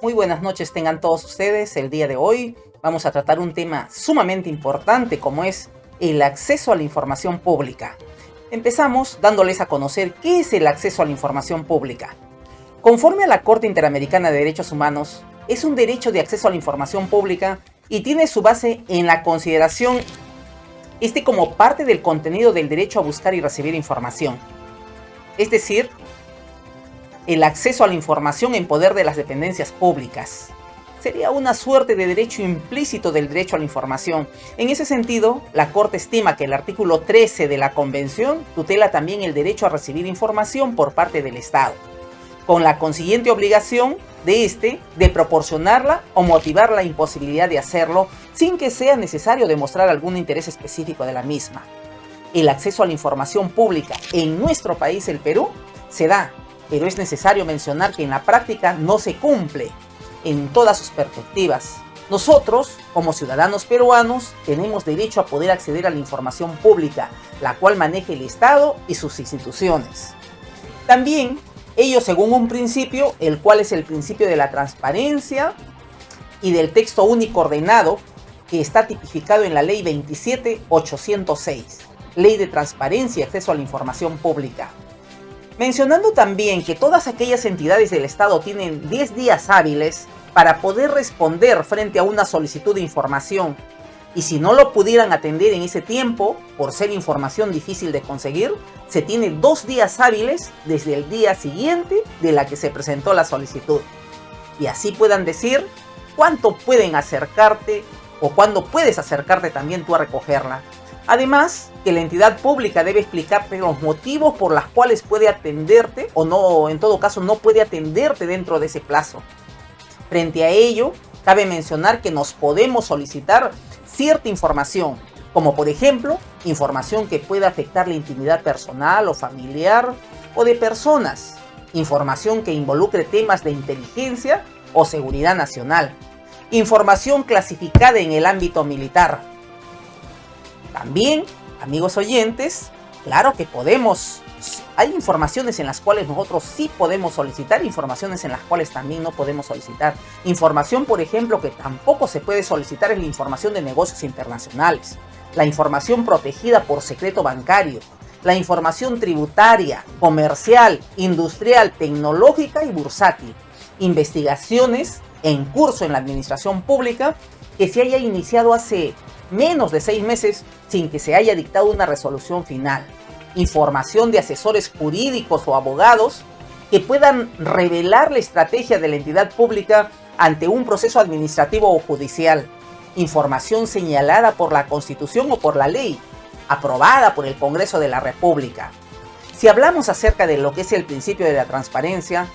Muy buenas noches tengan todos ustedes. El día de hoy vamos a tratar un tema sumamente importante como es el acceso a la información pública. Empezamos dándoles a conocer qué es el acceso a la información pública. Conforme a la Corte Interamericana de Derechos Humanos, es un derecho de acceso a la información pública y tiene su base en la consideración como parte del contenido del derecho a buscar y recibir información. Es decir, el acceso a la información en poder de las dependencias públicas. Sería una suerte de derecho implícito del derecho a la información. En ese sentido, la Corte estima que el artículo 13 de la Convención tutela también el derecho a recibir información por parte del Estado, con la consiguiente obligación de proporcionarla o motivar la imposibilidad de hacerlo sin que sea necesario demostrar algún interés específico de la misma. El acceso a la información pública en nuestro país, el Perú, se da, pero es necesario mencionar que en la práctica no se cumple en todas sus perspectivas. Nosotros, como ciudadanos peruanos, tenemos derecho a poder acceder a la información pública, la cual maneja el Estado y sus instituciones. También, ello según un principio, el cual es el principio de la transparencia y del texto único ordenado, que está tipificado en la Ley 27.806, Ley de Transparencia y Acceso a la Información Pública. Mencionando también que todas aquellas entidades del Estado tienen 10 días hábiles para poder responder frente a una solicitud de información, y si no lo pudieran atender en ese tiempo, por ser información difícil de conseguir, se tiene 2 días hábiles desde el día siguiente de la que se presentó la solicitud. Y así puedan decir cuánto pueden acercarte o cuándo puedes acercarte también tú a recogerla. Además, que la entidad pública debe explicarte los motivos por los cuales puede atenderte o no, en todo caso no puede atenderte dentro de ese plazo. Frente a ello, cabe mencionar que nos podemos solicitar cierta información, como por ejemplo, información que pueda afectar la intimidad personal o familiar o de personas, información que involucre temas de inteligencia o seguridad nacional, información clasificada en el ámbito militar. También, amigos oyentes, claro que hay informaciones en las cuales nosotros sí podemos solicitar, informaciones en las cuales también no podemos solicitar. Información, por ejemplo, que tampoco se puede solicitar es la información de negocios internacionales, la información protegida por secreto bancario, la información tributaria, comercial, industrial, tecnológica y bursátil, investigaciones en curso en la administración pública que se haya iniciado hace menos de 6 meses sin que se haya dictado una resolución final. Información de asesores jurídicos o abogados que puedan revelar la estrategia de la entidad pública ante un proceso administrativo o judicial. Información señalada por la Constitución o por la ley, aprobada por el Congreso de la República. Si hablamos acerca de lo que es el principio de la transparencia,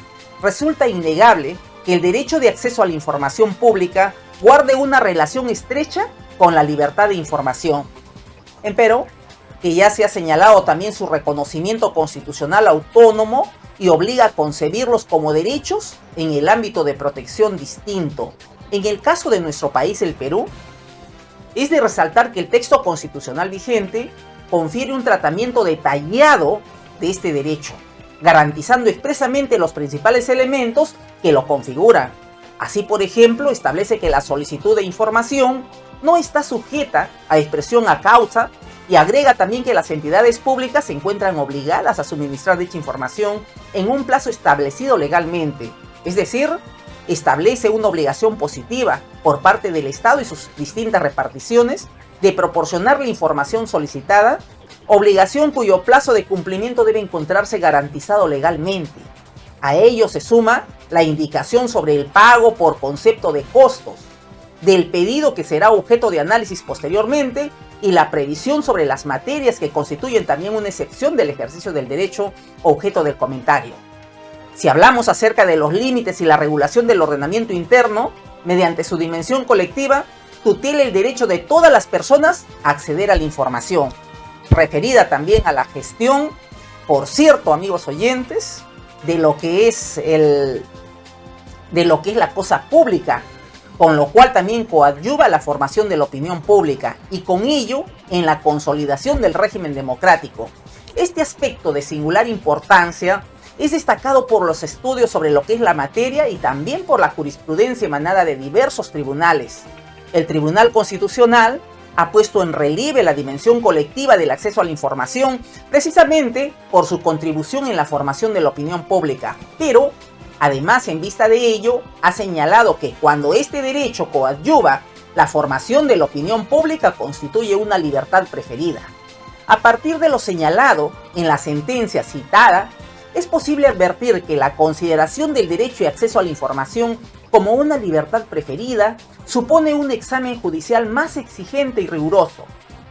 resulta innegable que el derecho de acceso a la información pública guarde una relación estrecha con la libertad de información. Empero, que ya se ha señalado también su reconocimiento constitucional autónomo y obliga a concebirlos como derechos en el ámbito de protección distinto. En el caso de nuestro país, el Perú, es de resaltar que el texto constitucional vigente confiere un tratamiento detallado de este derecho, garantizando expresamente los principales elementos que lo configuran. Así, por ejemplo, establece que la solicitud de información no está sujeta a expresión a causa y agrega también que las entidades públicas se encuentran obligadas a suministrar dicha información en un plazo establecido legalmente. Es decir, establece una obligación positiva por parte del Estado y sus distintas reparticiones de proporcionar la información solicitada, obligación cuyo plazo de cumplimiento debe encontrarse garantizado legalmente. A ello se suma la indicación sobre el pago por concepto de costos del pedido que será objeto de análisis posteriormente y la previsión sobre las materias que constituyen también una excepción del ejercicio del derecho objeto del comentario. Si hablamos acerca de los límites y la regulación del ordenamiento interno, mediante su dimensión colectiva, tutela el derecho de todas las personas a acceder a la información, referida también a la gestión, por cierto, amigos oyentes, de lo que es la cosa pública, con lo cual también coadyuva la formación de la opinión pública y con ello en la consolidación del régimen democrático. Este aspecto de singular importancia Es destacado por los estudios sobre lo que es la materia y también por la jurisprudencia emanada de diversos tribunales. El Tribunal Constitucional ha puesto en relieve la dimensión colectiva del acceso a la información precisamente por su contribución en la formación de la opinión pública. Pero, además, en vista de ello, ha señalado que cuando este derecho coadyuva la formación de la opinión pública constituye una libertad preferida. A partir de lo señalado en la sentencia citada, es posible advertir que la consideración del derecho y acceso a la información como una libertad preferida supone un examen judicial más exigente y riguroso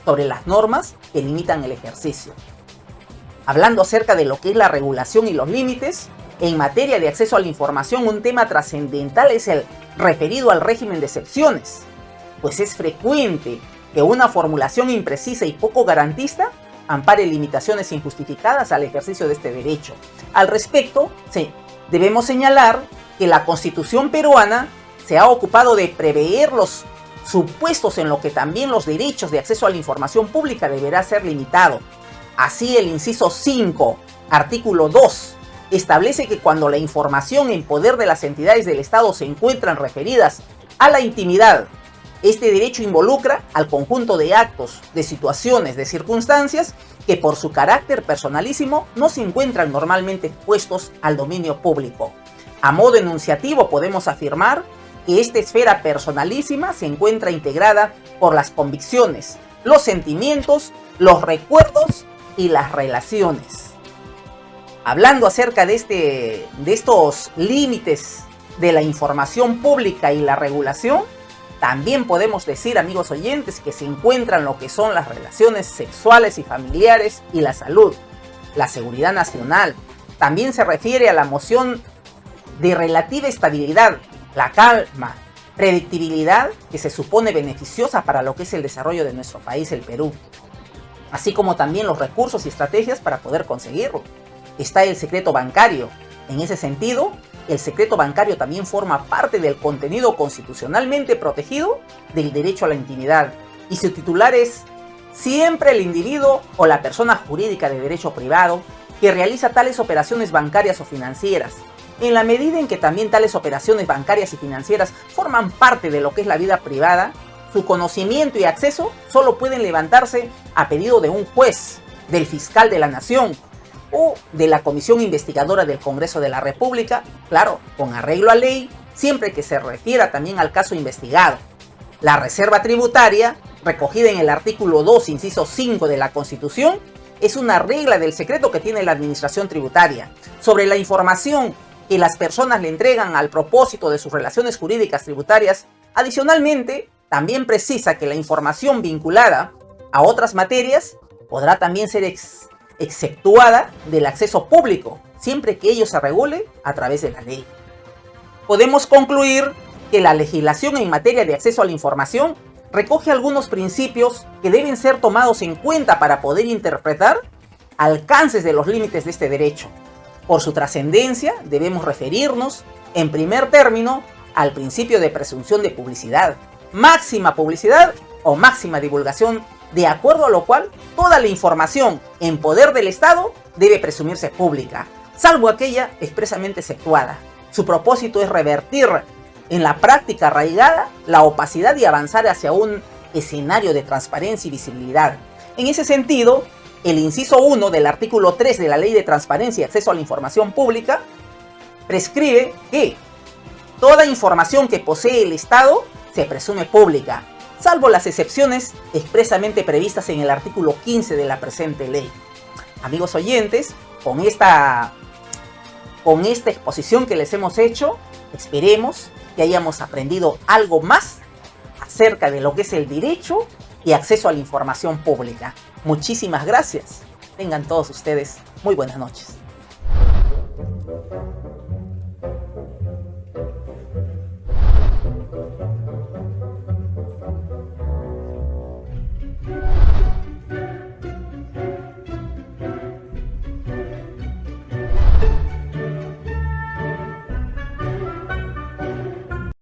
sobre las normas que limitan el ejercicio. Hablando acerca de lo que es la regulación y los límites, en materia de acceso a la información, un tema trascendental es el referido al régimen de excepciones, pues es frecuente que una formulación imprecisa y poco garantista ampare limitaciones injustificadas al ejercicio de este derecho. Al respecto, debemos señalar que la Constitución peruana se ha ocupado de prever los supuestos en los que también los derechos de acceso a la información pública deberá ser limitado. Así, el inciso 5, artículo 2, establece que cuando la información en poder de las entidades del Estado se encuentran referidas a la intimidad, este derecho involucra al conjunto de actos, de situaciones, de circunstancias que por su carácter personalísimo no se encuentran normalmente expuestos al dominio público. A modo enunciativo podemos afirmar que esta esfera personalísima se encuentra integrada por las convicciones, los sentimientos, los recuerdos y las relaciones. Hablando acerca de estos límites de la información pública y la regulación, también podemos decir, amigos oyentes, que se encuentran lo que son las relaciones sexuales y familiares y la salud, la seguridad nacional. También se refiere a la noción de relativa estabilidad, la calma, predictibilidad que se supone beneficiosa para lo que es el desarrollo de nuestro país, el Perú. Así como también los recursos y estrategias para poder conseguirlo. Está el secreto bancario. En ese sentido, el secreto bancario también forma parte del contenido constitucionalmente protegido del derecho a la intimidad, y su titular es siempre el individuo o la persona jurídica de derecho privado que realiza tales operaciones bancarias o financieras. En la medida en que también tales operaciones bancarias y financieras forman parte de lo que es la vida privada, su conocimiento y acceso solo pueden levantarse a pedido de un juez, del fiscal de la nación o de la Comisión Investigadora del Congreso de la República, claro, con arreglo a ley, siempre que se refiera también al caso investigado. La reserva tributaria, recogida en el artículo 2, inciso 5 de la Constitución, es una regla del secreto que tiene la Administración Tributaria sobre la información que las personas le entregan al propósito de sus relaciones jurídicas tributarias. Adicionalmente, también precisa que la información vinculada a otras materias podrá también ser exceptuada del acceso público, siempre que ello se regule a través de la ley. Podemos concluir que la legislación en materia de acceso a la información recoge algunos principios que deben ser tomados en cuenta para poder interpretar alcances de los límites de este derecho. Por su trascendencia, debemos referirnos, en primer término, al principio de presunción de publicidad, máxima publicidad o máxima divulgación, de acuerdo a lo cual toda la información en poder del Estado debe presumirse pública, salvo aquella expresamente exceptuada. Su propósito es revertir en la práctica arraigada la opacidad y avanzar hacia un escenario de transparencia y visibilidad. En ese sentido, el inciso 1 del artículo 3 de la Ley de Transparencia y Acceso a la Información Pública prescribe que toda información que posee el Estado se presume pública, salvo las excepciones expresamente previstas en el artículo 15 de la presente ley. Amigos oyentes, con esta exposición que les hemos hecho, esperemos que hayamos aprendido algo más acerca de lo que es el derecho y acceso a la información pública. Muchísimas gracias. Tengan todos ustedes muy buenas noches.